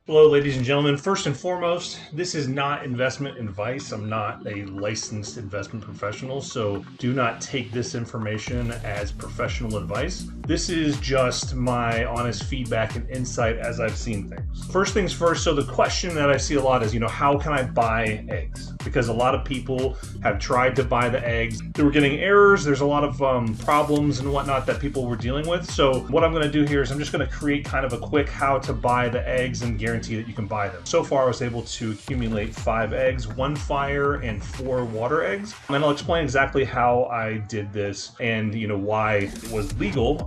Hello, ladies and gentlemen. First and foremost, this is not investment advice. I'm not a licensed investment professional, so do not take this information as professional advice. This is just my honest feedback and insight as I've seen things. First things first, so the question that I see a lot is, how can I buy eggs? Because a lot of people have tried to buy the eggs. They were getting errors. There's a lot of problems and whatnot that people were dealing with. So what I'm going to do here is I'm just going to create kind of a quick how to buy the eggs and guarantee that you can buy them. So far, I was able to accumulate 5 eggs, 1 fire and 4 water eggs. And I'll explain exactly how I did this and why it was legal.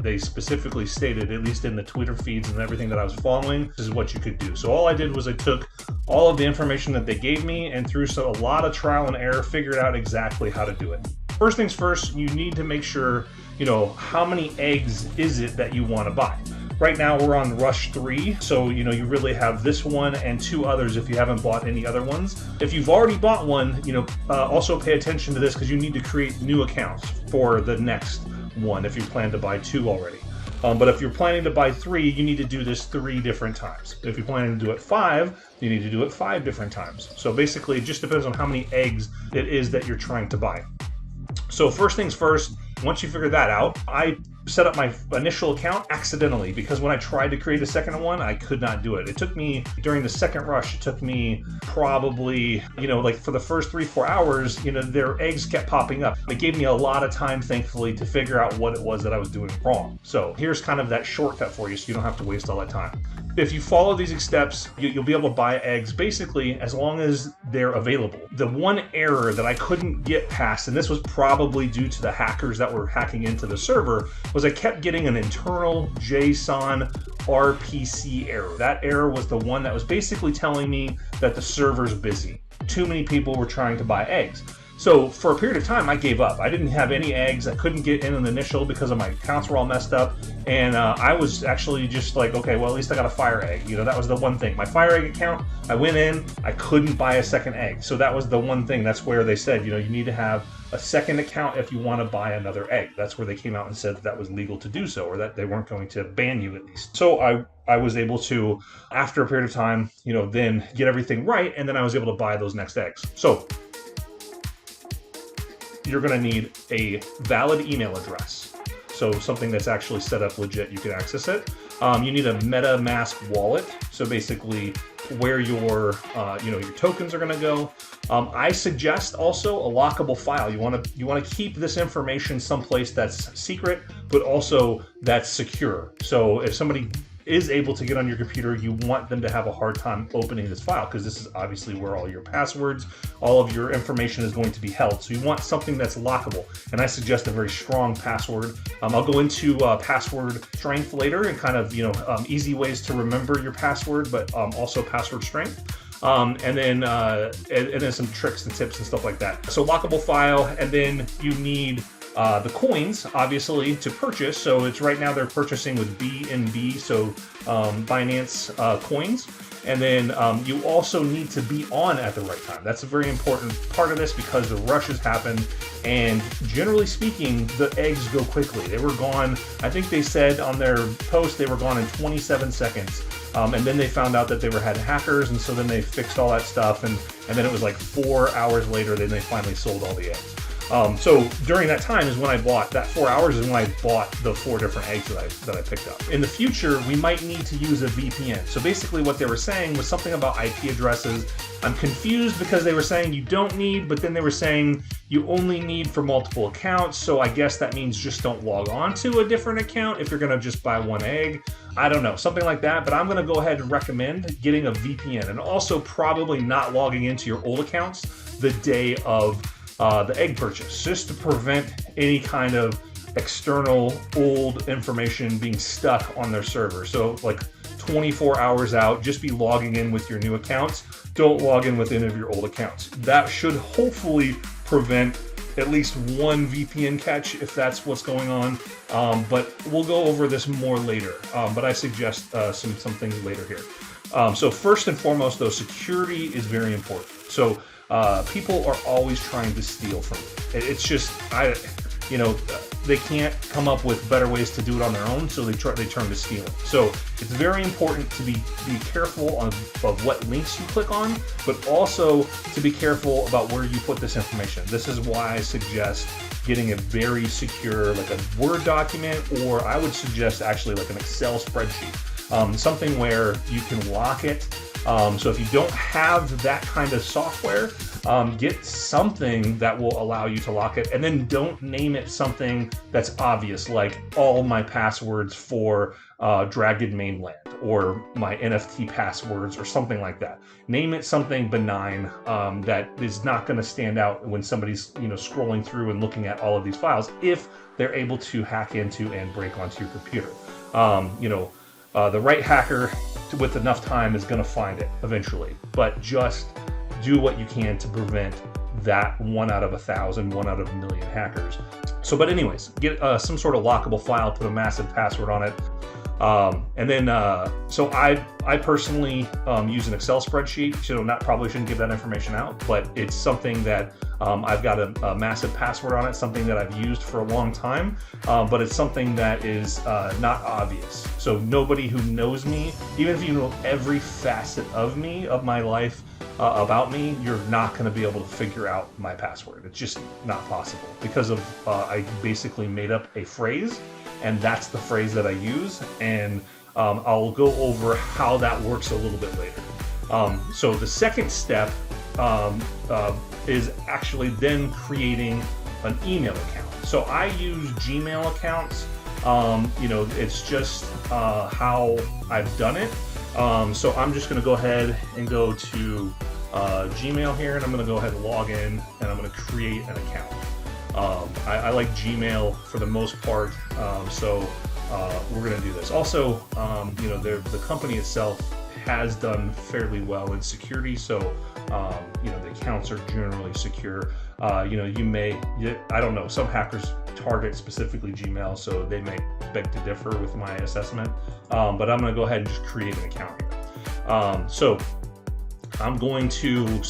They specifically stated, at least in the Twitter feeds and everything that I was following, this is what you could do. So all I did was I took all of the information that they gave me and through a lot of trial and error, figured out exactly how to do it. First things first, you need to make sure, how many eggs is it that you want to buy. Right now we're on Rush 3, so you really have this one and 2 others if you haven't bought any other ones. If you've already bought one, also pay attention to this because you need to create new accounts for the next one if you plan to buy 2 already. But if you're planning to buy 3, you need to do this 3 different times. If you're planning to do it 5, you need to do it 5 different times. So basically it just depends on how many eggs it is that you're trying to buy. So first things first, once you figure that out, I set up my initial account accidentally because when I tried to create a second one, I could not do it. It took me, during the second rush, it took me probably, like for the first 3-4 hours, their eggs kept popping up. It gave me a lot of time, thankfully, to figure out what it was that I was doing wrong. So here's kind of that shortcut for you so you don't have to waste all that time. If you follow these steps, you'll be able to buy eggs basically as long as they're available. The one error that I couldn't get past, and this was probably due to the hackers that were hacking into the server, was I kept getting an internal JSON RPC error. That error was the one that was basically telling me that the server's busy. Too many people were trying to buy eggs. So for a period of time, I gave up. I didn't have any eggs. I couldn't get in an initial because of my accounts were all messed up. And I was actually just like, okay, well, at least I got a fire egg. That was the one thing. My fire egg account, I went in, I couldn't buy a second egg. So that was the one thing. That's where they said, you need to have a second account if you want to buy another egg. That's where they came out and said that was legal to do so, or that they weren't going to ban you at least. So I was able to, after a period of time, then get everything right. And then I was able to buy those next eggs. So you're going to need a valid email address. So something that's actually set up legit, you can access it. You need a Metamask wallet. So basically where your tokens are going to go. I suggest also a lockable file. You want to keep this information someplace that's secret, but also that's secure. So if somebody is able to get on your computer, you want them to have a hard time opening this file because this is obviously where all your passwords, all of your information is going to be held. So you want something that's lockable. And I suggest a very strong password. I'll go into password strength later and kind of, easy ways to remember your password, but also password strength. And then some tricks and tips and stuff like that. So lockable file, and then you need the coins, obviously, to purchase. So it's right now they're purchasing with BNB, so Binance coins. And then you also need to be on at the right time. That's a very important part of this because the rushes happen. And generally speaking, the eggs go quickly. They were gone, I think they said on their post, they were gone in 27 seconds. And then they found out that they had hackers. And so then they fixed all that stuff. And then it was like 4 hours later, then they finally sold all the eggs. So during that time is when I bought, that 4 hours is when I bought the 4 different eggs that I picked up. In the future, we might need to use a VPN. So basically what they were saying was something about IP addresses. I'm confused because they were saying you don't need, but then they were saying you only need for multiple accounts. So I guess that means just don't log on to a different account if you're going to just buy 1 egg. I don't know, something like that, but I'm going to go ahead and recommend getting a VPN and also probably not logging into your old accounts the day of the egg purchase, just to prevent any kind of external old information being stuck on their server. So like 24 hours out, just be logging in with your new accounts. Don't log in with any of your old accounts. That should hopefully prevent at least one VPN catch if that's what's going on. But we'll go over this more later. But I suggest some things later here. So first and foremost, though, security is very important. So people are always trying to steal from me. It's just, you know, they can't come up with better ways to do it on their own, so they turn to stealing. So it's very important to be careful of what links you click on, but also to be careful about where you put this information. This is why I suggest getting a very secure, like a Word document, or I would suggest actually like an Excel spreadsheet, something where you can lock it. So if you don't have that kind of software, get something that will allow you to lock it, and then don't name it something that's obvious, like all my passwords for Dragon Mainland or my NFT passwords or something like that. Name it something benign that is not going to stand out when somebody's, you know, scrolling through and looking at all of these files, if they're able to hack into and break onto your computer. You know, the right hacker with enough time is going to find it eventually, but just do what you can to prevent that 1 out of 1,000, 1 out of a million hackers. So, but anyways, get some sort of lockable file, put a massive password on it. And then, so I personally use an Excel spreadsheet, so probably shouldn't give that information out, but it's something that I've got a massive password on it, something that I've used for a long time, but it's something that is not obvious. So nobody who knows me, even if you know every facet of me, of my life, about me, you're not going to be able to figure out my password. It's just not possible because of I basically made up a phrase, and that's the phrase that I use, and I'll go over how that works a little bit later. So the second step is actually then creating an email account. So I use Gmail accounts. You know, it's just how I've done it. So I'm just going to go ahead and go to Gmail here, and I'm going to go ahead and log in, and I'm going to create an account. I like Gmail for the most part, so we're going to do this. Also, you know, the company itself has done fairly well in security, so you know, the accounts are generally secure. You know, I don't know, some hackers target specifically Gmail, so they may beg to differ with my assessment, but I'm going to go ahead and just create an account here. So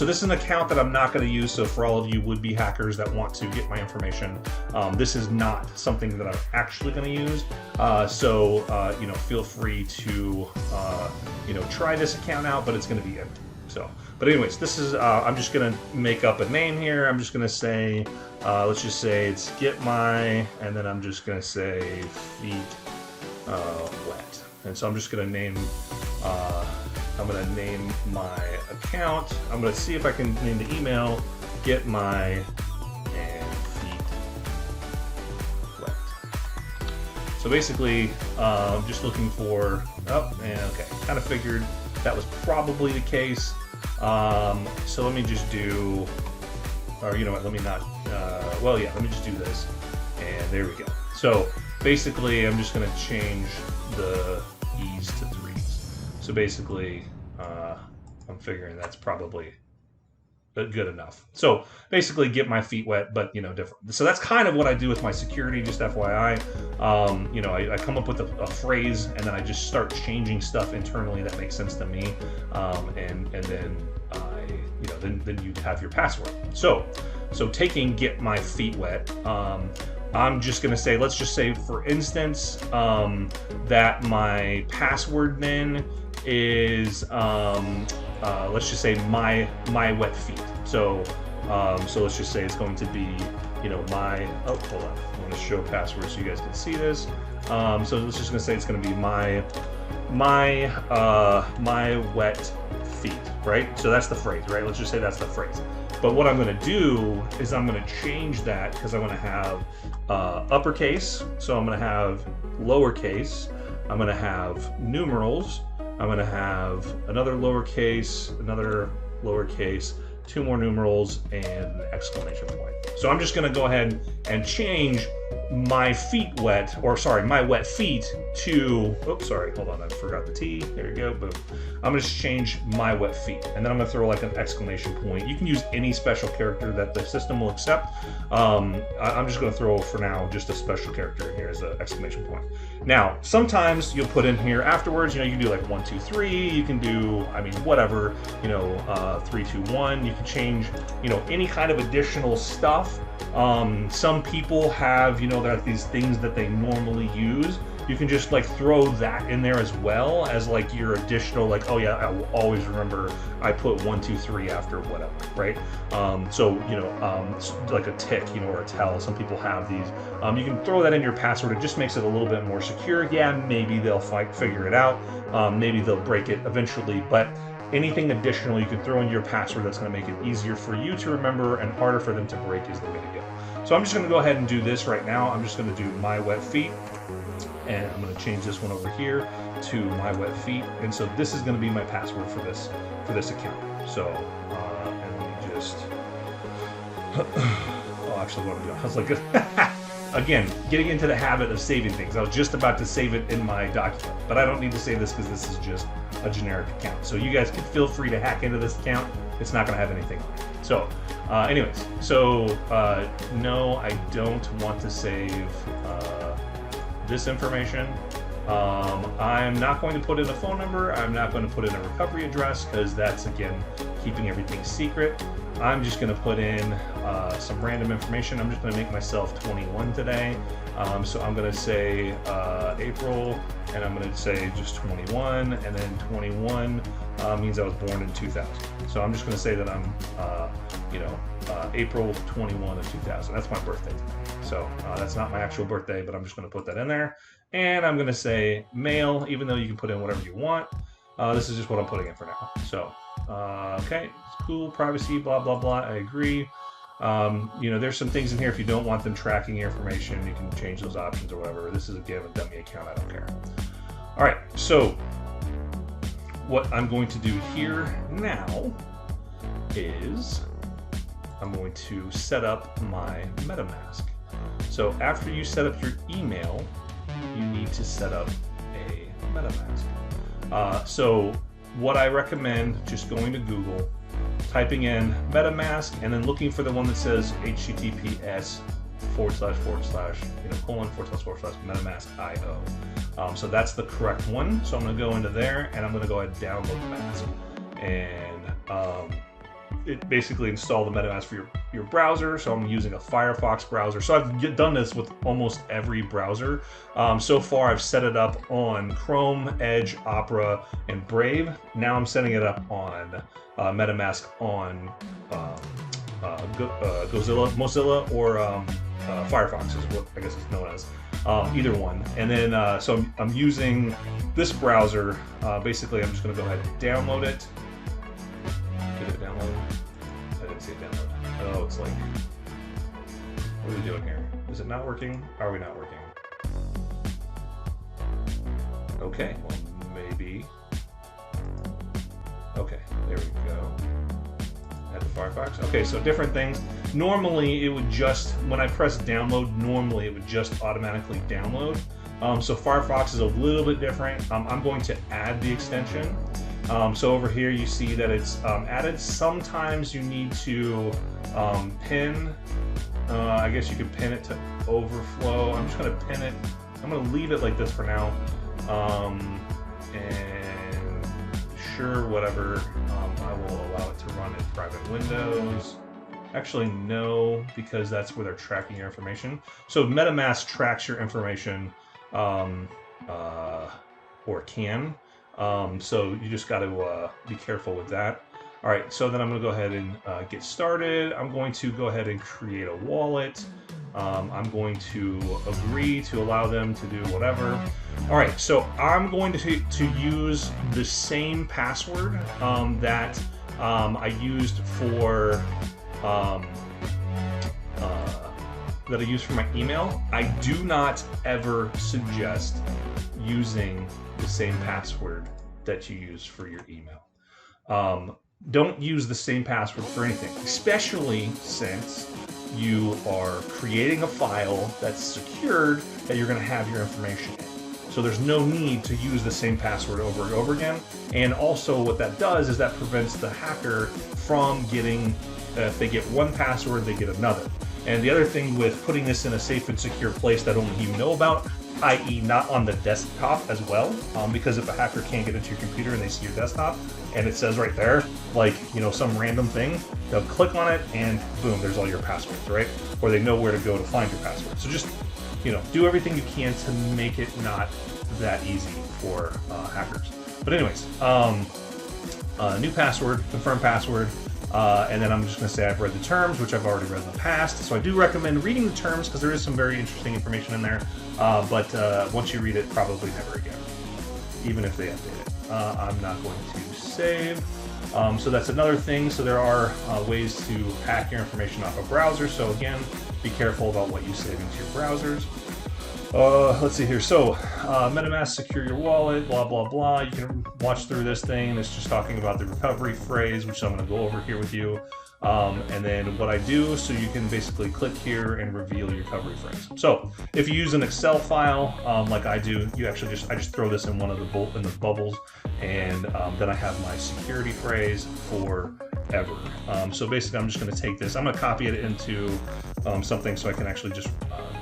this is an account that I'm not going to use, so for all of you would-be hackers that want to get my information, this is not something that I'm actually going to use, so you know, feel free to you know, try this account out, but it's going to be empty. So, but anyways, this is I'm just going to make up a name here. I'm just going to say, let's just say it's get my, and then I'm just going to say feet wet, and so I'm just going to name my account. I'm going to see if I can name the email, get my and feet wet. So basically, just looking for, okay, kind of figured that was probably the case. So let me just do, or you know what, let me not, well, yeah, let me just do this, and there we go. So basically, I'm just going to change the E's to 3's. So basically, I'm figuring that's probably good enough. So basically, get my feet wet, but you know, different. So that's kind of what I do with my security, just FYI. You know, I come up with a phrase, and then I just start changing stuff internally that makes sense to me, and then you know, then you have your password. So taking get my feet wet. I'm just going to say, let's just say, for instance, that my password then is, let's just say my wet feet. So let's just say it's going to be, you know, oh, hold on. I'm going to show password so you guys can see this. So let's just going to say it's going to be my wet feet, right? So that's the phrase, right? Let's just say that's the phrase. But what I'm going to do is I'm going to change that, because I'm going to have uppercase, so I'm going to have lowercase, I'm going to have numerals, I'm going to have another lowercase, 2 more numerals, and an exclamation point. So I'm just going to go ahead and change my feet wet, or sorry, my wet feet to, oops, sorry, hold on, I forgot the T. There you go, boom. I'm gonna change my wet feet, and then I'm gonna throw like an exclamation point. You can use any special character that the system will accept. I'm just gonna throw, for now, just a special character in here as an exclamation point. Now, sometimes you'll put in here afterwards, you know, you can do like 1, 2, 3, you can do, I mean, whatever, you know, 3, 2, 1, you can change, you know, any kind of additional stuff. Some people have, you know, that these things that they normally use. You can just like throw that in there as well as like your additional, like, oh yeah, I will always remember I put 1, 2, 3 after whatever, right? So, you know, like a tick, you know, or a tell. Some people have these. You can throw that in your password. It just makes it a little bit more secure. Yeah, maybe they'll figure it out. Maybe they'll break it eventually, but anything additional you can throw in your password that's going to make it easier for you to remember and harder for them to break is the way to go. So I'm just going to go ahead and do this right now. I'm just going to do my wet feet, and I'm going to change this one over here to my wet feet. And so this is going to be my password for this account. So and let me just oh, actually, what I'm doing, I was like again, getting into the habit of saving things. I was just about to save it in my document, but I don't need to save this because this is just a generic account. So you guys can feel free to hack into this account. It's not going to have anything on it. So anyways, so no, I don't want to save this information. I'm not going to put in a phone number. I'm not going to put in a recovery address because that's, again, keeping everything secret. I'm just going to put in some random information. I'm just going to make myself 21 today. So I'm going to say April, and I'm going to say just 21, and then 21 means I was born in 2000. So I'm just going to say that I'm, you know, April 21 of 2000. That's my birthday today. So that's not my actual birthday, but I'm just going to put that in there. And I'm going to say male, even though you can put in whatever you want. This is just what I'm putting in for now. So, okay, it's cool, privacy, blah, blah, blah. I agree. You know, there's some things in here. If you don't want them tracking your information, you can change those options or whatever. This is, again, a dummy account. I don't care. All right, so what I'm going to do here now is I'm going to set up my MetaMask. So after you set up your email, you need to set up a MetaMask. So what I recommend, just going to Google, typing in MetaMask, and then looking for the one that says https / you know, / metamask.io. So that's the correct one. So I'm going to go into there, and I'm going to go ahead and download the mask. And it basically install the MetaMask for your browser. So I'm using a Firefox browser. So I've done this with almost every browser. So far I've set it up on Chrome, Edge, Opera, and Brave. Now I'm setting it up on MetaMask on Mozilla, or Firefox is what I guess it's known as. Either one. And then so I'm using this browser. Basically I'm just going to go ahead and download it. Did it download? I didn't see it download. Oh, it's like, what are we doing here? Is it not working? Are we not working? Okay, well, maybe. Okay, there we go. Add the Firefox. Okay, so different things. Normally, it would just, when I press download, normally it would just automatically download. So Firefox is a little bit different. I'm going to add the extension. So over here you see that it's added. Sometimes you need to pin. I guess you could pin it to overflow. I'm just going to pin it. I'm going to leave it like this for now. And sure, whatever. I will allow it to run in private windows. Actually, no, because that's where they're tracking your information. So MetaMask tracks your information, or can. So you just got to be careful with that. All right, so then I'm going to go ahead and get started. I'm going to go ahead and create a wallet. I'm going to agree to allow them to do whatever. All right, so I'm going to use the same password that I used for my email. I do not ever suggest using the same password that you use for your email. Don't use the same password for anything, especially since you are creating a file that's secured that you're going to have your information in. So there's no need to use the same password over and over again. And also what that does is that prevents the hacker from getting, if they get one password, they get another. And the other thing with putting this in a safe and secure place that only you know about, i.e. not on the desktop as well, because if a hacker can't get into your computer and they see your desktop and it says right there, like, you know, some random thing, they'll click on it and boom, there's all your passwords, right? Or they know where to go to find your password. So just, you know, do everything you can to make it not that easy for hackers. But anyways, new password, confirm password, and then I'm just going to say I've read the terms, which I've already read in the past. So I do recommend reading the terms because there is some very interesting information in there. But once you read it, probably never again, even if they update it. I'm not going to save. So that's another thing. So there are ways to hack your information off a browser. So again, be careful about what you save into your browsers. Let's see here. So Metamask, secure your wallet, blah, blah, blah. You can watch through this thing. It's just talking about the recovery phrase, which I'm going to go over here with you. And then what I do, so you can basically click here and reveal your recovery phrase. So if you use an Excel file, like I do, you actually I just throw this in one of the bubbles, and then I have my security phrase forever. So basically I'm just going to take this, I'm going to copy it into something so I can actually just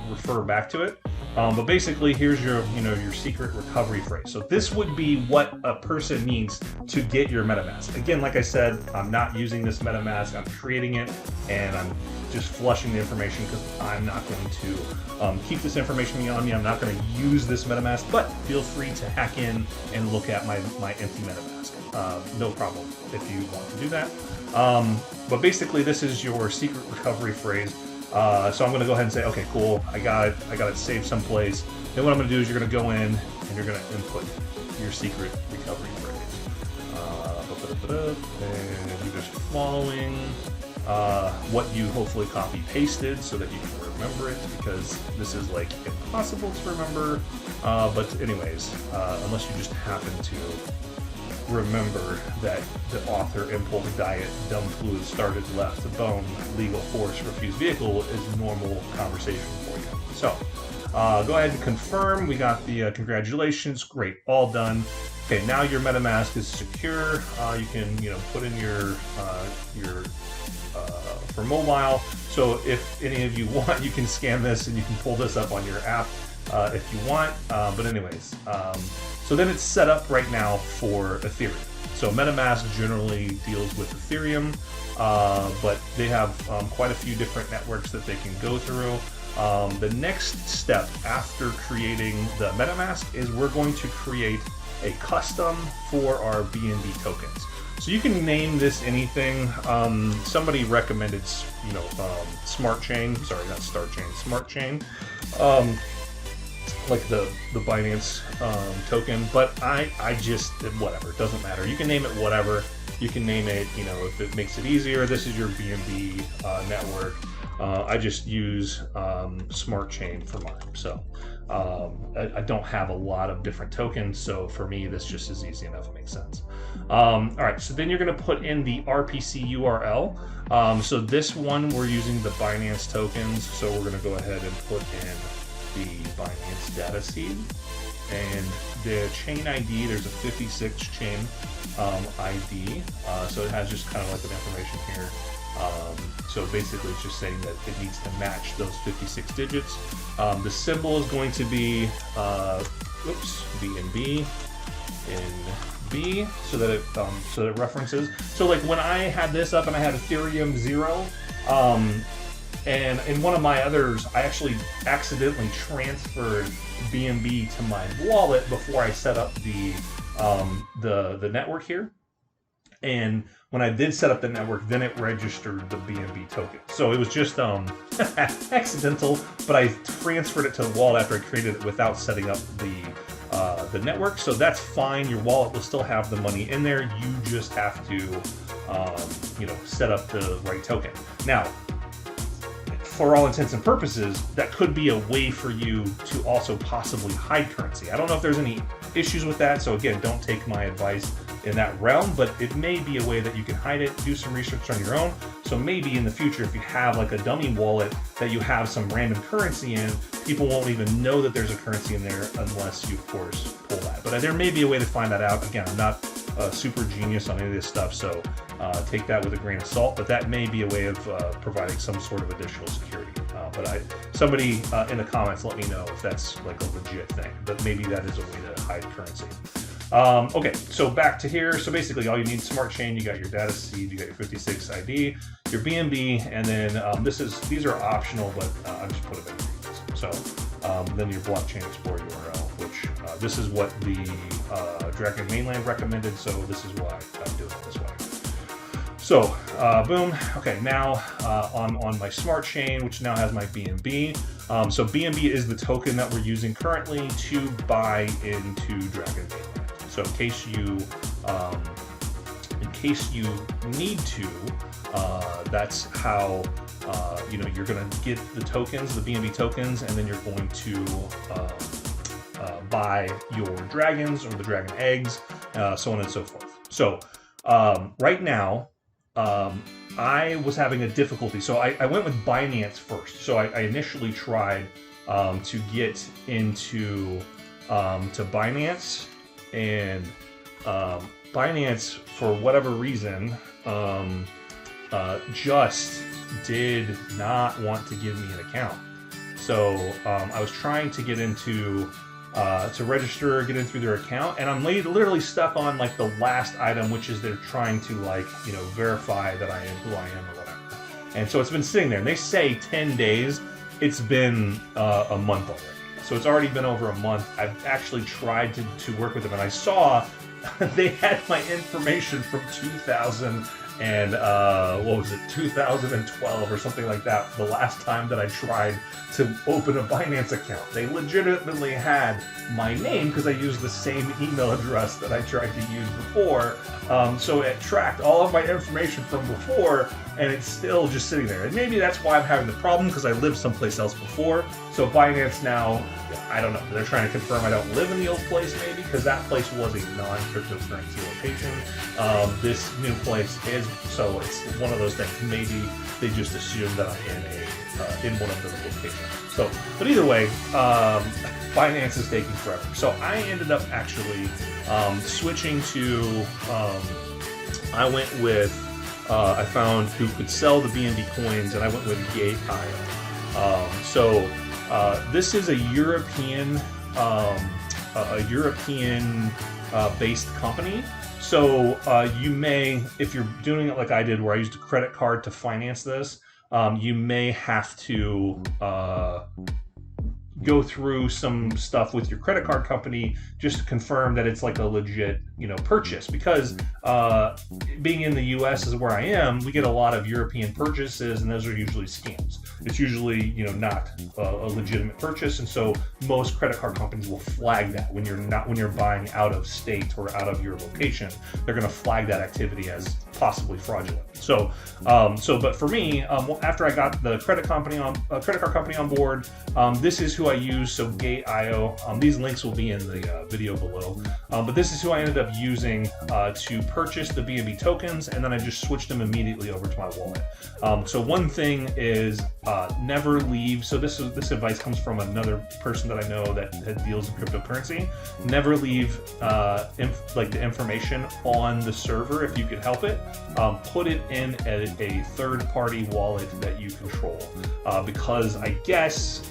refer back to it. But basically, here's your, your secret recovery phrase. So this would be what a person needs to get your MetaMask. Again, like I said, I'm not using this MetaMask. I'm creating it, and I'm just flushing the information because I'm not going to keep this information on me. I'm not going to use this MetaMask, but feel free to hack in and look at my empty MetaMask. No problem if you want to do that. But basically, this is your secret recovery phrase. So I'm going to go ahead and say, okay, cool, I got it saved someplace. Then what I'm going to do is you're going to go in and you're going to input your secret recovery phrase. And you're just following what you hopefully copy pasted so that you can remember it, because this is like impossible to remember. But anyways, unless you just happen to remember that the author, impulse, diet, dumb fluid, started, left, bone, legal, force, refuse, vehicle is normal conversation for you. So go ahead and confirm. We got the congratulations, great, all done. Okay, now your MetaMask is secure. You can put in your for mobile. So if any of you want, you can scan this and you can pull this up on your app if you want. But anyways. So then it's set up right now for Ethereum. So MetaMask generally deals with Ethereum, but they have quite a few different networks that they can go through. The next step after creating the MetaMask is we're going to create a custom for our BNB tokens. So you can name this anything. Somebody recommended, Smart Chain. Sorry, not Star Chain. Smart Chain. Like the Binance token, but I just, whatever, it doesn't matter. You can name it whatever. You can name it, if it makes it easier. This is your BNB network. I just use Smart Chain for mine. So I don't have a lot of different tokens. So for me, this just is easy enough. It makes sense. All right, so then you're going to put in the RPC URL. So this one, we're using the Binance tokens. So we're going to go ahead and put in the Binance data seed, and the chain ID, there's a 56 chain ID, so it has just kind of like an information here. So basically it's just saying that it needs to match those 56 digits. The symbol is going to be BNB in B, so that it references. So like when I had this up and I had Ethereum 0, and in one of my others, I actually accidentally transferred BNB to my wallet before I set up the network here. And when I did set up the network, then it registered the BNB token. So it was just accidental, but I transferred it to the wallet after I created it without setting up the network. So that's fine. Your wallet will still have the money in there. You just have to set up the right token. Now, for all intents and purposes, that could be a way for you to also possibly hide currency. I don't know if there's any issues with that, so again, don't take my advice. in that realm, but it may be a way that you can hide it, do some research on your own. So maybe in the future, if you have like a dummy wallet that you have some random currency in, people won't even know that there's a currency in there unless you, of course, pull that. But there may be a way to find that out. Again, I'm not a super genius on any of this stuff, so take that with a grain of salt, but that may be a way of providing some sort of additional security. But somebody in the comments, let me know if that's like a legit thing, but maybe that is a way to hide currency. Okay, so back to here. So basically all you need, smart chain, you got your data seed, you got your 56 ID, your BNB, and then these are optional, but I just put them in. So then your blockchain explorer URL, which this is what the Dragon Mainland recommended, so this is why I'm doing it this way. So boom. Okay, now on my smart chain, which now has my BNB. So BNB is the token that we're using currently to buy into Dragon Mainland. So in case you need to, that's how you're going to get the tokens, the BNB tokens, and then you're going to buy your dragons or the dragon eggs, so on and so forth. So right now, I was having a difficulty. So I went with Binance first. So I initially tried to get into to Binance, and Binance, for whatever reason, just did not want to give me an account. So I was trying to get into to register, get in through their account, and I'm literally stuck on like the last item, which is they're trying to verify that I am who I am or whatever. And so it's been sitting there, and they say 10 days. It's been a month already. So it's already been over a month. I've actually tried to work with them, and I saw they had my information from 2012 or something like that, the last time that I tried to open a Binance account. They legitimately had my name because I used the same email address that I tried to use before. So it tracked all of my information from before, and it's still just sitting there. And maybe that's why I'm having the problem, because I lived someplace else before. So Binance now, I don't know, they're trying to confirm I don't live in the old place maybe, because that place was a non-cryptocurrency location. This new place is, so it's one of those things. Maybe they just assume that I'm in one of those locations. So, but either way, Binance is taking forever. So I ended up actually switching to, I went with, I found who could sell the BNB coins, and I went with Gateio. So this is a European based company. So you may, if you're doing it like I did, where I used a credit card to finance this, you may have to go through some stuff with your credit card company just to confirm that it's like a legit, purchase. Because being in the US is where I am, we get a lot of European purchases, and those are usually scams. It's usually, not a legitimate purchase, and so most credit card companies will flag that when you're buying out of state or out of your location. They're going to flag that activity as possibly fraudulent. So, but for me, after I got the credit card company on board, this is who I use. So Gateio. These links will be in the video below. But this is who I ended up using to purchase the BNB tokens, and then I just switched them immediately over to my wallet. So one thing is never leave. So this advice comes from another person that I know that deals in cryptocurrency. Never leave the information on the server if you could help it. Put it in a third-party wallet that you control, because I guess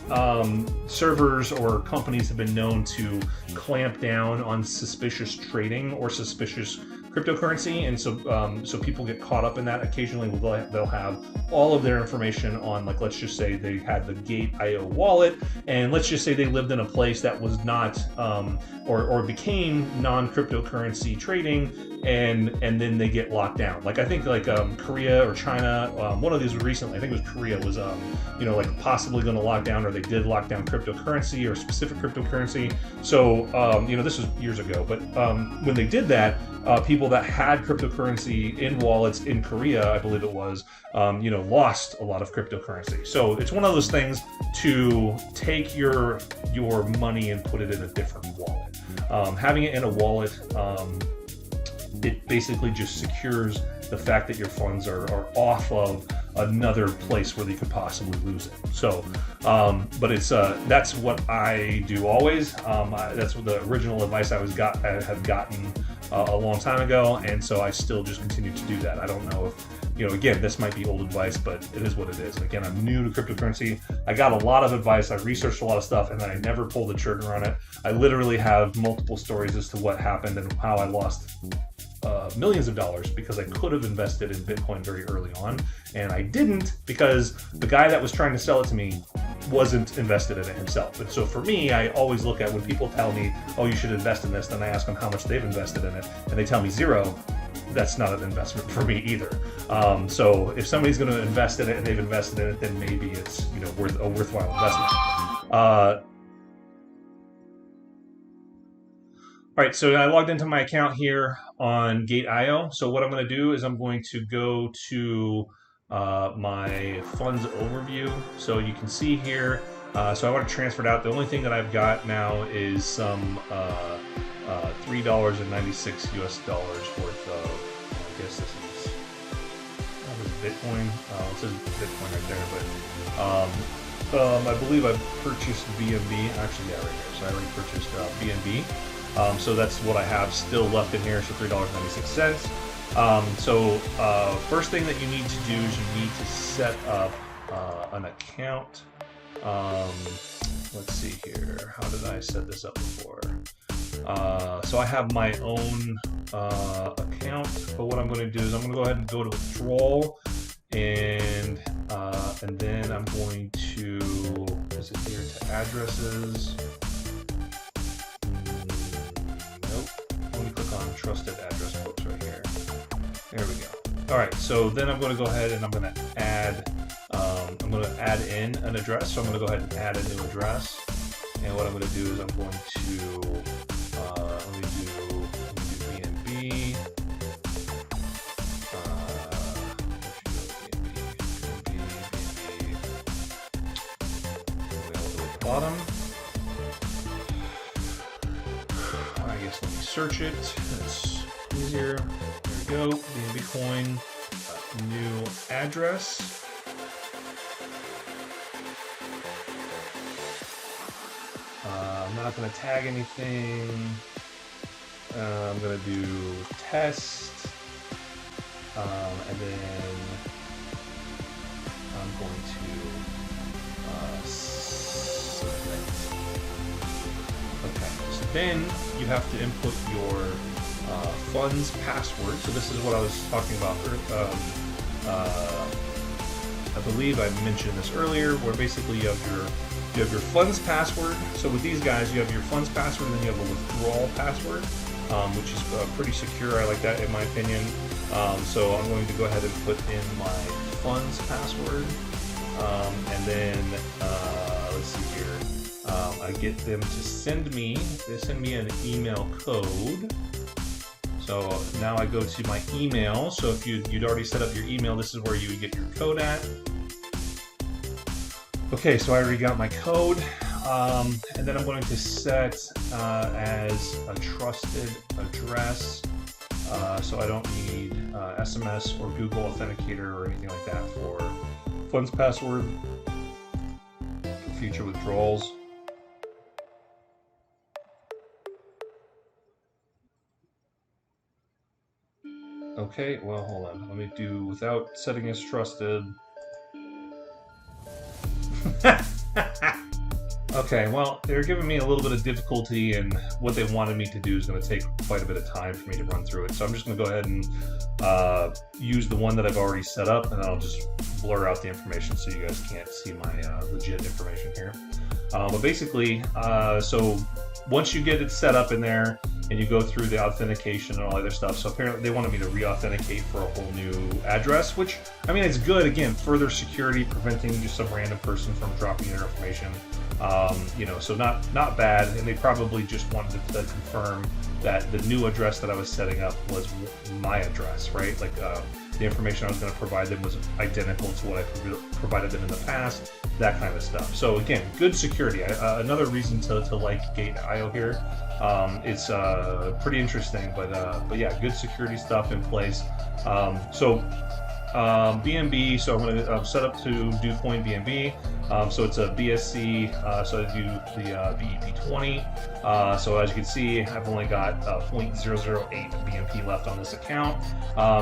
servers or companies have been known to clamp down on suspicious trading or suspicious cryptocurrency, and so people get caught up in that. Occasionally they'll have all of their information on, like, let's just say they had the Gateio wallet, and let's just say they lived in a place that was not or became non-cryptocurrency trading, and then they get locked down. Like I think Korea or China, one of these recently, I think it was Korea, was like possibly going to lock down, or they did lock down cryptocurrency or specific cryptocurrency. So this was years ago, but when they did that, people that had cryptocurrency in wallets in Korea, I believe it was, lost a lot of cryptocurrency. So it's one of those things to take your money and put it in a different wallet. Having it in a wallet it basically just secures the fact that your funds are off of another place where you could possibly lose it. So, but it's that's what I do always. That's what the original advice I have gotten a long time ago, and so I still just continue to do that. I don't know if, you know, again, this might be old advice, but it is what it is. And again, I'm new to cryptocurrency. I got a lot of advice. I researched a lot of stuff, and then I never pulled the trigger on it. I literally have multiple stories as to what happened and how I lost millions of dollars because I could have invested in Bitcoin very early on, and I didn't because the guy that was trying to sell it to me wasn't invested in it himself. And so for me, I always look at when people tell me, oh, you should invest in this, then I ask them how much they've invested in it, and they tell me zero. That's not an investment for me either. So if somebody's going to invest in it and they've invested in it, then maybe it's, you know, a worthwhile investment. All right, so I logged into my account here on Gateio. So what I'm going to do is I'm going to go to my funds overview. So you can see here, so I want to transfer it out. The only thing that I've got now is some $3.96 worth of, I guess this is Bitcoin. It says Bitcoin right there, but I believe I purchased BNB. Actually, yeah, right here. So I already purchased BNB. So that's what I have still left in here, so $3.96. So first thing that you need to do is you need to set up an account. Let's see here. How did I set this up before? So I have my own account, but what I'm going to do is I'm going to go ahead and go to withdrawal, and then I'm going to, is it here to addresses? On trusted address books right here. There we go. All right, so then I'm going to go ahead and I'm going to add in an address. So I'm going to go ahead and add a new address. And what I'm going to do is I'm going to let me do BNB. At the bottom. Let me search it. It's easier. There we go. BNB coin. New address. I'm not going to tag anything. I'm going to do test. And then I'm going to submit. Okay, so then you have to input your funds password. So this is what I was talking about. I believe I mentioned this earlier, where basically you have your funds password. So with these guys, you have your funds password, and then you have a withdrawal password, which is pretty secure. I like that in my opinion. So I'm going to go ahead and put in my funds password, and then let's see here. I get them to send me an email code. So now I go to my email. So if you'd already set up your email, this is where you would get your code at. Okay, so I already got my code. And then I'm going to set as a trusted address. So I don't need SMS or Google Authenticator or anything like that for funds password for future withdrawals. Okay, well, hold on. Let me do without setting as trusted. Okay, well, they're giving me a little bit of difficulty, and what they wanted me to do is going to take quite a bit of time for me to run through it. So I'm just going to go ahead and use the one that I've already set up, and I'll just blur out the information so you guys can't see my legit information here. But basically, so once you get it set up in there, and you go through the authentication and all other stuff. So apparently they wanted me to re-authenticate for a whole new address, which, I mean, it's good. Again, further security, preventing just some random person from dropping their information. You know, so not bad. And they probably just wanted to confirm that the new address that I was setting up was my address, right? Like the information I was going to provide them was identical to what I provided them in the past. that kind of stuff. So again, good security. Another reason to like Gateio here. It's pretty interesting, but yeah, good security stuff in place. BNB, so I'm going to set up to do coin BNB. So it's a BSC, so I do the BEP20. So as you can see, I've only got 0.008 BNP left on this account.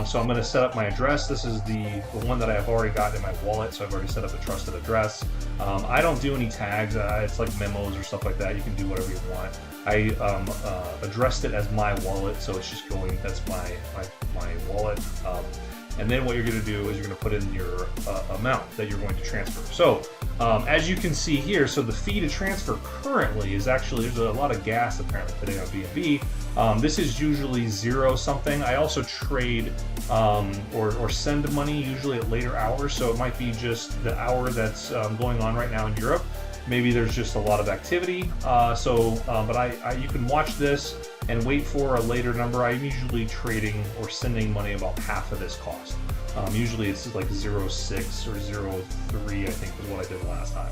So I'm going to set up my address. This is the one that I've already got in my wallet, so I've already set up a trusted address. I don't do any tags. It's like memos or stuff like that. You can do whatever you want. I addressed it as my wallet, so it's just going, that's my wallet. And then what you're going to do is you're going to put in your amount that you're going to transfer. So as you can see here, so the fee to transfer currently is actually, there's a lot of gas apparently today on BNB. This is usually 0 something. I also trade or send money usually at later hours. So it might be just the hour that's going on right now in Europe. Maybe there's just a lot of activity. But you can watch this and wait for a later number. I'm usually trading or sending money about half of this cost. Usually it's like 0.6 or 0.3, I think was what I did last time.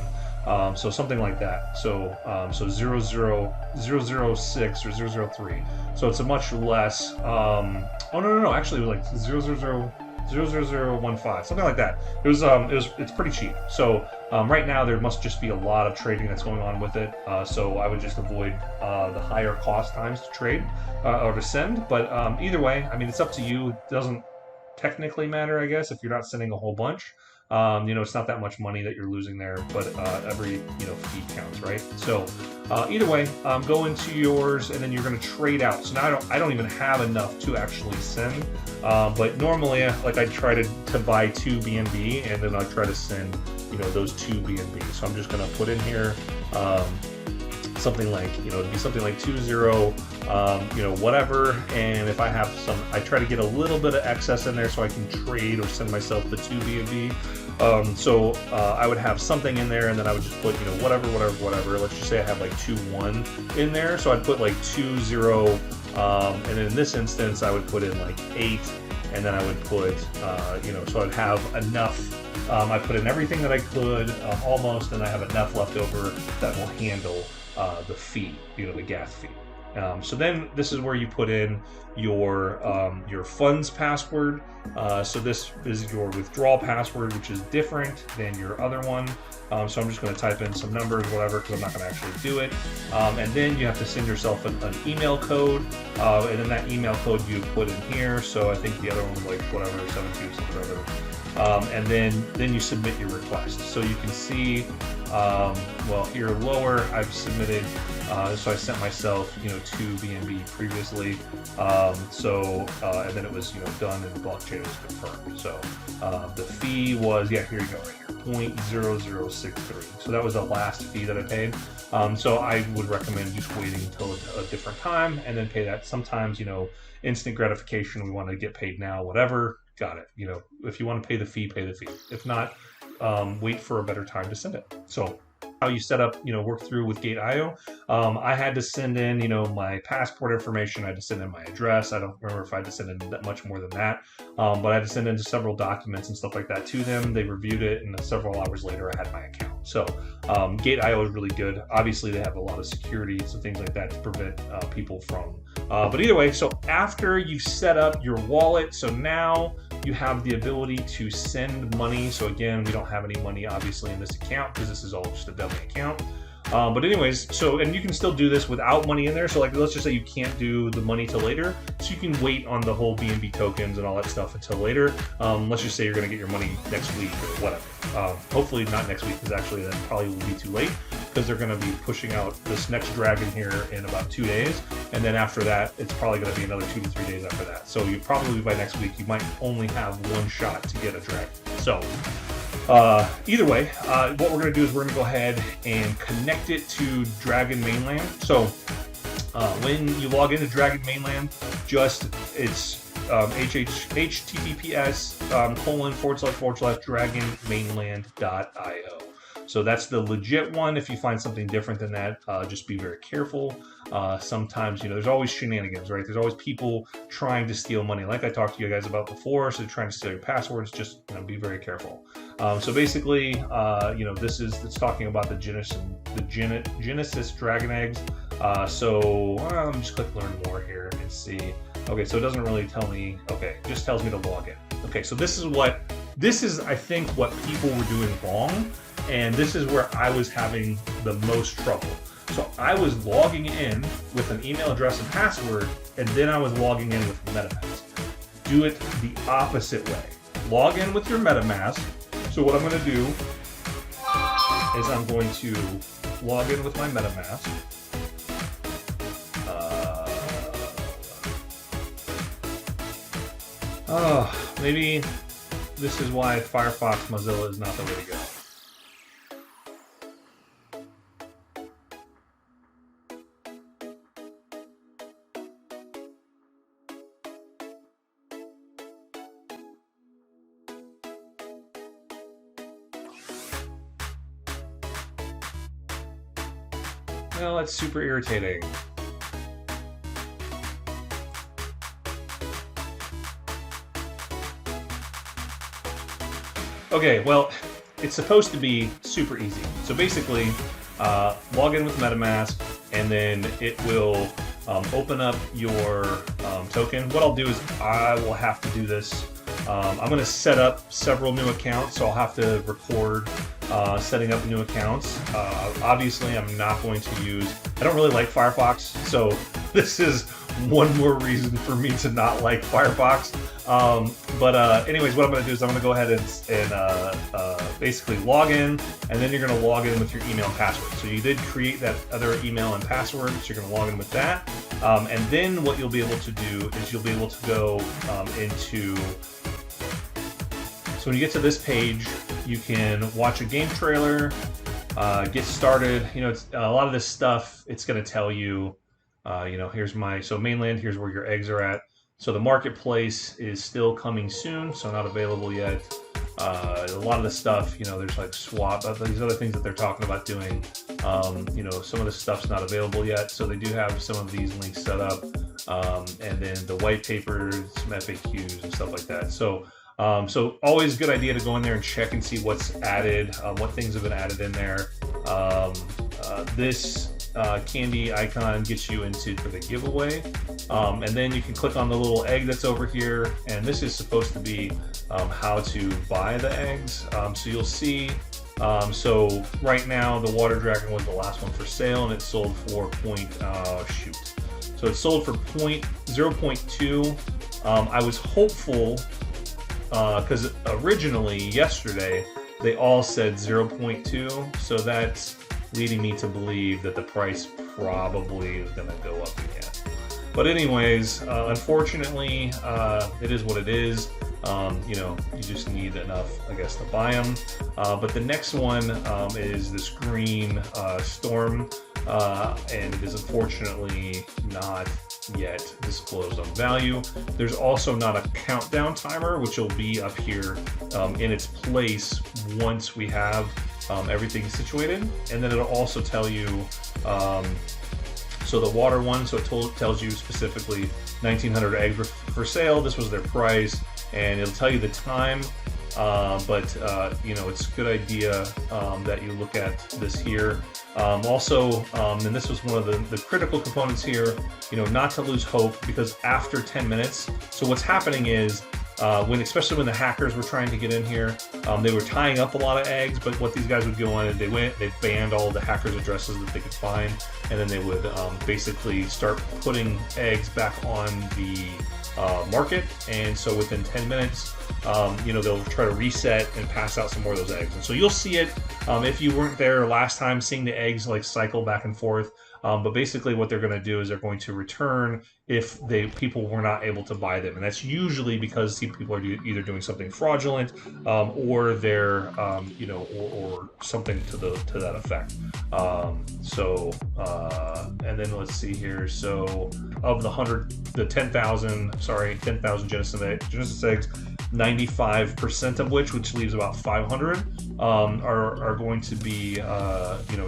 So something like that. So 0.06 or 0.03. So it's a much less. Oh no, actually it was like 0.00015, something like that. It's pretty cheap. So right now there must just be a lot of trading that's going on with it. So I would just avoid the higher cost times to trade or to send. But either way, I mean, it's up to you. It doesn't technically matter, I guess, if you're not sending a whole bunch. It's not that much money that you're losing there, but every fee counts, right? So either way, go into yours, and then you're going to trade out. So now I don't even have enough to actually send, but normally, like I try to buy 2 BNB, and then I try to send those 2 BNB. So I'm just going to put in here something like it'd be something like 20, whatever. And if I have some, I try to get a little bit of excess in there so I can trade or send myself the 2 BNB. I would have something in there, and then I would just put whatever. Let's just say I have like 2.1 in there, so I'd put like 2.0, and then in this instance I would put in like 8, and then I would put so I'd have enough. I put in everything that I could almost, and I have enough left over that will handle the fee, the gas fee. So then this is where you put in your funds password. So this is your withdrawal password, which is different than your other one. So I'm just going to type in some numbers, whatever, because I'm not going to actually do it. And then you have to send yourself an email code, and then that email code you put in here. So I think the other one was like whatever, 72 something or other. And then you submit your request. So you can see, here lower, I've submitted. So I sent myself, 2 BNB previously. And then it was, done, and the blockchain was confirmed. So the fee was, here you go, right here, 0.0063. So that was the last fee that I paid. So I would recommend just waiting until a different time and then pay that. Sometimes, instant gratification, we want to get paid now, whatever. Got it. If you want to pay the fee, pay the fee. If not, wait for a better time to send it. So how you set up, work through with Gateio. I had to send in, my passport information. I had to send in my address. I don't remember if I had to send in that much more than that. But I had to send in several documents and stuff like that to them. They reviewed it, and several hours later, I had my account. So Gateio is really good. Obviously, they have a lot of security and things like that to prevent people from. But either way, so after you set up your wallet, so now you have the ability to send money. So again, we don't have any money obviously in this account because this is all just a dummy account. But anyways, and you can still do this without money in there. So like, let's just say you can't do the money till later. So you can wait on the whole BNB tokens and all that stuff until later. Let's just say you're going to get your money next week or whatever. Hopefully not next week, because actually that probably will be too late, because they're going to be pushing out this next dragon here in about 2 days. And then after that, it's probably going to be another 2 to 3 days after that. So you probably by next week, you might only have one shot to get a dragon. So either way, what we're going to do is we're going to go ahead and connect it to Dragon Mainland. So when you log into Dragon Mainland, it's https://dragonmainland.io. So that's the legit one. If you find something different than that, just be very careful. sometimes, you know, there's always shenanigans, right? There's always people trying to steal money, like I talked to you guys about before. So they're trying to steal your passwords. Just, you know, be very careful. So basically, you know, it's talking about the Genesis Dragon eggs. So let me just click learn more here and see. Okay, so it doesn't really tell me. Okay, it just tells me to log in. Okay, so this is I think what people were doing wrong, and this is where I was having the most trouble. So I was logging in with an email address and password, and then I was logging in with MetaMask. Do it the opposite way. Log in with your MetaMask. So what I'm going to do is I'm going to log in with my MetaMask. Maybe this is why Firefox Mozilla is not the way to go. Well, that's super irritating. Okay, well, it's supposed to be super easy. So basically, log in with MetaMask, and then it will open up your token. What I'll do is I will have to do this. I'm going to set up several new accounts, so I'll have to record setting up new accounts. Obviously, I'm not going to use... I don't really like Firefox, so this is one more reason for me to not like Firefox. Anyways, what I'm going to do is I'm going to go ahead and basically log in, and then you're going to log in with your email and password. So you did create that other email and password, so you're going to log in with that. And then what you'll be able to do is you'll be able to go into... So when you get to this page, you can watch a game trailer, get started. You know, it's, a lot of this stuff, it's going to tell you, you know, here's mainland, here's where your eggs are at. So the marketplace is still coming soon, so not available yet. A lot of the stuff, you know, there's like swap, these other things that they're talking about doing. You know, some of the stuff's not available yet, so they do have some of these links set up. And then the white papers, some FAQs and stuff like that. So always a good idea to go in there and check and see what's added, what things have been added in there. This candy icon gets you for the giveaway. And then you can click on the little egg that's over here, and this is supposed to be how to buy the eggs. So you'll see, so right now the water dragon was the last one for sale, and it sold for so it sold for 0.2. I was hopeful, because originally yesterday they all said 0.2, so that's leading me to believe that the price probably is going to go up again. But anyways, unfortunately, it is what it is. You know, you just need enough, I guess, to buy them. But the next one is this green storm, and it is unfortunately not yet disclosed on value. There's also not a countdown timer, which will be up here in its place once we have everything situated. And then it'll also tell you, so the water one, so it tells you specifically 1,900 eggs for sale. This was their price, and it'll tell you the time. You know, it's a good idea that you look at this here. And this was one of the critical components here, you know, not to lose hope, because after 10 minutes, so what's happening is, especially when the hackers were trying to get in here, they were tying up a lot of eggs, but what these guys would go on is they banned all the hackers' addresses that they could find, and then they would basically start putting eggs back on the market. And so within 10 minutes, you know, they'll try to reset and pass out some more of those eggs. And so you'll see it, if you weren't there last time, seeing the eggs like cycle back and forth. But basically what they're going to do is they're going to return if people were not able to buy them. And that's usually because people are either doing something fraudulent, or they're, you know, or something to that effect. And then let's see here. So of the 10,000 Genesis eggs, 95% of which leaves about 500, are going to be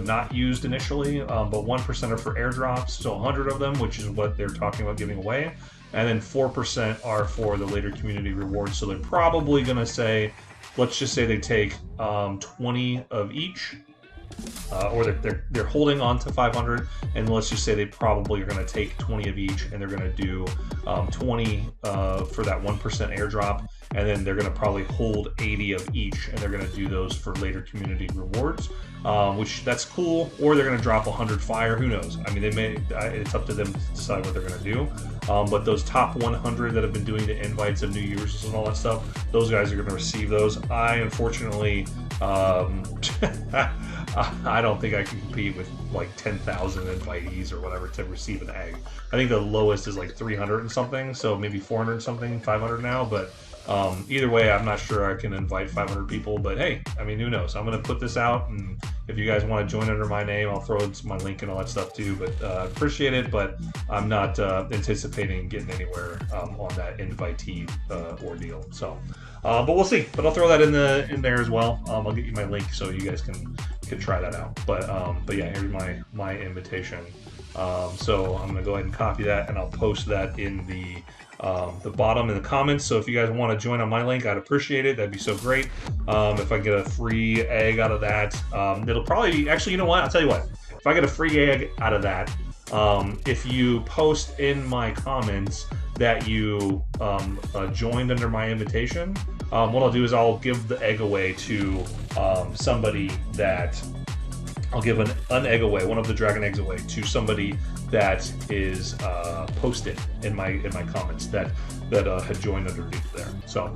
not used initially, but 1% are for airdrops, so 100 of them, which is what they're talking about giving away, and then 4% are for the later community rewards. So they're probably going to say, let's just say they take 20 of each. Or they're holding on to 500, and let's just say they probably are going to take 20 of each, and they're going to do 20 for that 1% airdrop, and then they're going to probably hold 80 of each, and they're going to do those for later community rewards, which that's cool. Or they're going to drop 100 fire. Who knows? I mean, they may. It's up to them to decide what they're going to do. But those top 100 that have been doing the invites of New Year's and all that stuff, those guys are going to receive those. I unfortunately. I don't think I can compete with like 10,000 invitees or whatever to receive an egg. I think the lowest is like 300 and something, so maybe 400 and something, 500 now. But either way, I'm not sure I can invite 500 people. But hey, I mean, who knows? I'm going to put this out, and if you guys want to join under my name, I'll throw my link and all that stuff too. But appreciate it, but I'm not anticipating getting anywhere on that invitee ordeal. So. But we'll see. But I'll throw that in there as well. I'll get you my link so you guys can try that out. But yeah, here's my invitation. So I'm gonna go ahead and copy that, and I'll post that in the bottom in the comments. So if you guys want to join on my link, I'd appreciate it. That'd be so great. If I get a free egg out of that, it'll probably actually. You know what? I'll tell you what. If I get a free egg out of that, if you post in my comments that you joined under my invitation, what I'll do is I'll give the egg away to somebody that I'll give an egg away, one of the dragon eggs away, to somebody that is posted in my comments that had joined underneath there. So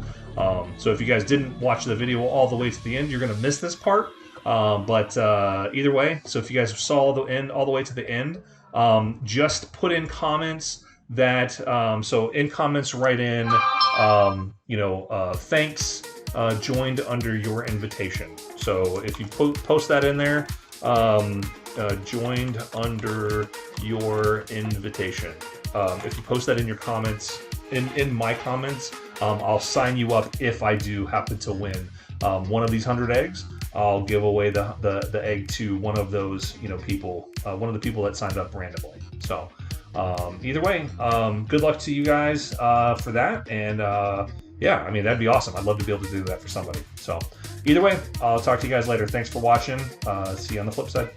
if you guys didn't watch the video all the way to the end, you're gonna miss this part. But either way, so if you guys saw the end all the way to the end, just put in comments that so in comments write in thanks, joined under your invitation. So if you post that in there, joined under your invitation, if you post that in your comments, in my comments, I'll sign you up. If I do happen to win one of these 100 eggs, I'll give away the egg to one of those people, one of the people that signed up randomly. So either way, good luck to you guys for that. And yeah, I mean, that'd be awesome. I'd love to be able to do that for somebody. So either way, I'll talk to you guys later. Thanks for watching. See you on the flip side.